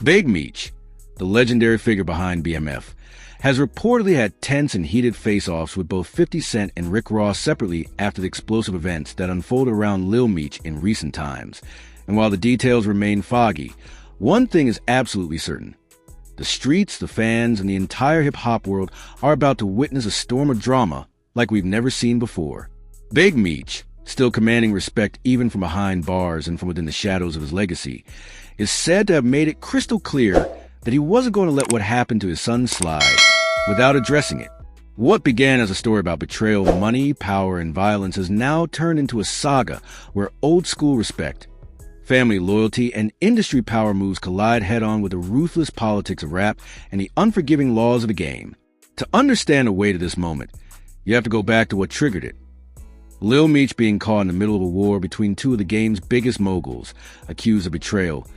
Big Meech, the legendary figure behind BMF, has reportedly had tense and heated face-offs with both 50 Cent and Rick Ross separately after the explosive events that unfolded around Lil Meech in recent times. And while the details remain foggy, one thing is absolutely certain. The streets, the fans, and the entire hip-hop world are about to witness a storm of drama like we've never seen before. Big Meech, still commanding respect even from behind bars and from within the shadows of his legacy, is said to have made it crystal clear that he wasn't going to let what happened to his son slide without addressing it. What began as a story about betrayal, money, power, and violence has now turned into a saga where old-school respect, family loyalty, and industry power moves collide head-on with the ruthless politics of rap and the unforgiving laws of the game. To understand the weight of this moment, you have to go back to what triggered it. Lil Meech being caught in the middle of a war between two of the game's biggest moguls, accused of betrayal,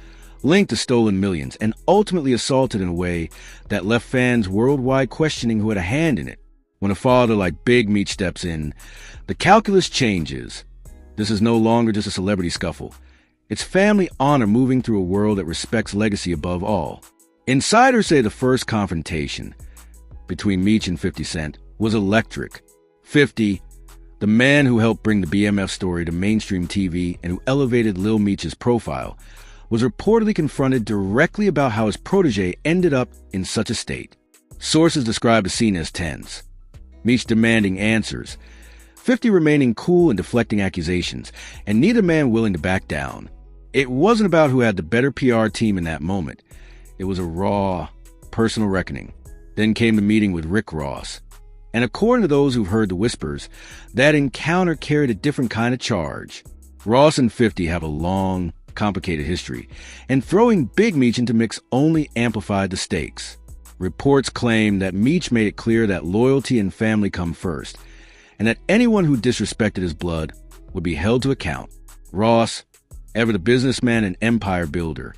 linked to stolen millions, and ultimately assaulted in a way that left fans worldwide questioning who had a hand in it. When a father like Big Meech steps in, the calculus changes. This is no longer just a celebrity scuffle. It's family honor moving through a world that respects legacy above all. Insiders say the first confrontation between Meech and 50 Cent was electric. 50, the man who helped bring the BMF story to mainstream TV and who elevated Lil Meech's profile, was reportedly confronted directly about how his protege ended up in such a state. Sources describe the scene as tense. Meech demanding answers, 50 remaining cool and deflecting accusations, and neither man willing to back down. It wasn't about who had the better PR team in that moment. It was a raw, personal reckoning. Then came the meeting with Rick Ross. And according to those who've heard the whispers, that encounter carried a different kind of charge. Ross and 50 have a long, complicated history, and throwing Big Meech into mix only amplified the stakes. Reports claim that Meech made it clear that loyalty and family come first, and that anyone who disrespected his blood would be held to account. Ross, ever the businessman and empire builder,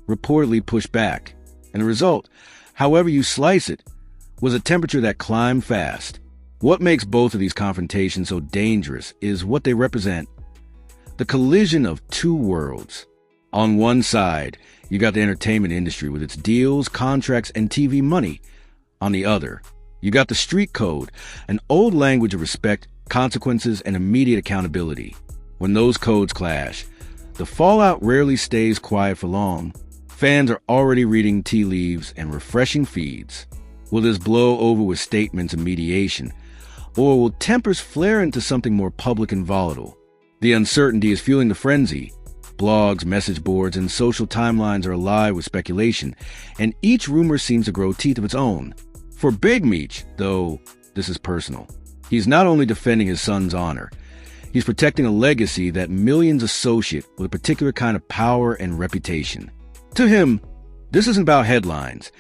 reportedly pushed back, and the result, however you slice it, was a temperature that climbed fast. What makes both of these confrontations so dangerous is what they represent: the collision of two worlds. On one side, you got the entertainment industry with its deals, contracts, and TV money. On the other, you got the street code, an old language of respect, consequences, and immediate accountability. When those codes clash, the fallout rarely stays quiet for long. Fans are already reading tea leaves and refreshing feeds. Will this blow over with statements and mediation, or will tempers flare into something more public and volatile? The uncertainty is fueling the frenzy. Blogs, message boards, and social timelines are alive with speculation, and each rumor seems to grow teeth of its own. For Big Meech, though, this is personal. He's not only defending his son's honor, he's protecting a legacy that millions associate with a particular kind of power and reputation. To him, this isn't about headlines.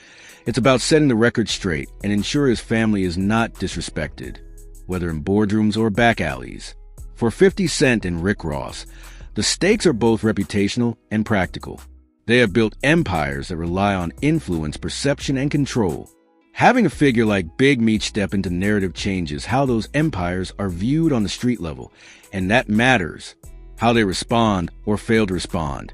It's about setting the record straight and ensure his family is not disrespected, whether in boardrooms or back alleys. For 50 Cent and Rick Ross, the stakes are both reputational and practical. They have built empires that rely on influence, perception, and control. Having a figure like Big Meech step into narrative changes how those empires are viewed on the street level, and that matters. How they respond or fail to respond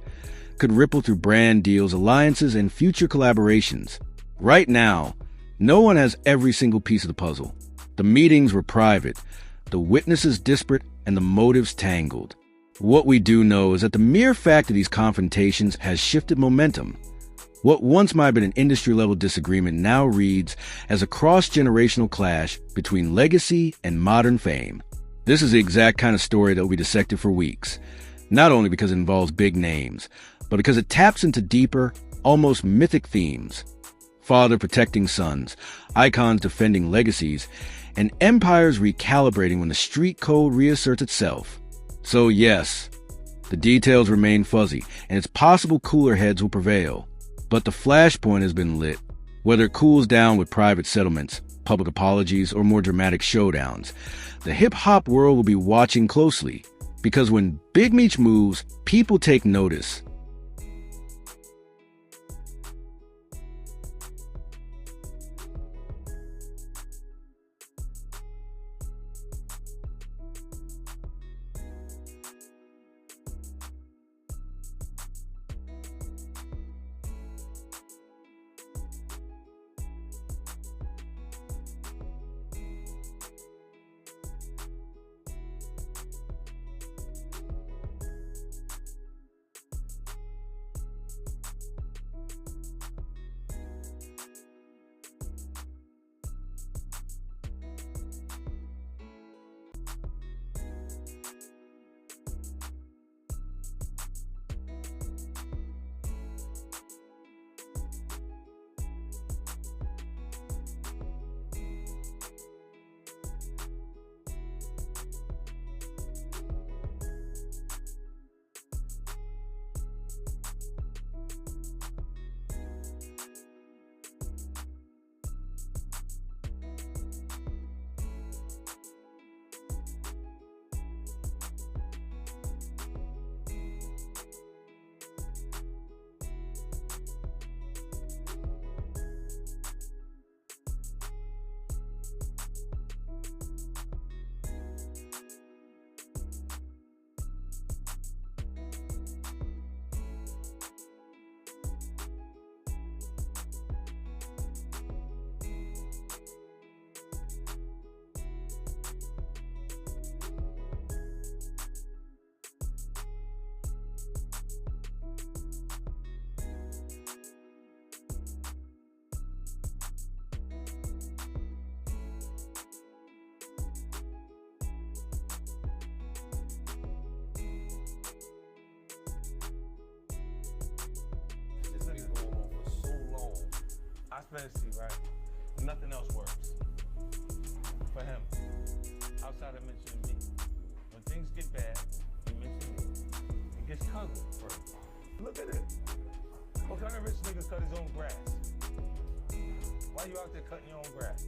could ripple through brand deals, alliances, and future collaborations. Right now, no one has every single piece of the puzzle. The meetings were private, the witnesses disparate, and the motives tangled. What we do know is that the mere fact of these confrontations has shifted momentum. What once might have been an industry-level disagreement now reads as a cross-generational clash between legacy and modern fame. This is the exact kind of story that will be dissected for weeks, not only because it involves big names, but because it taps into deeper, almost mythic themes. Father protecting sons, icons defending legacies, and empires recalibrating when the street code reasserts itself. So yes, the details remain fuzzy, and it's possible cooler heads will prevail. But the flashpoint has been lit. Whether it cools down with private settlements, public apologies, or more dramatic showdowns, the hip-hop world will be watching closely. Because when Big Meech moves, people take notice. I fantasy, right? Nothing else works for him. Outside of mentioning me. When things get bad, you mention me. It gets cuddled first. Look at it. What kind of rich nigga cut his own grass? Why you out there cutting your own grass?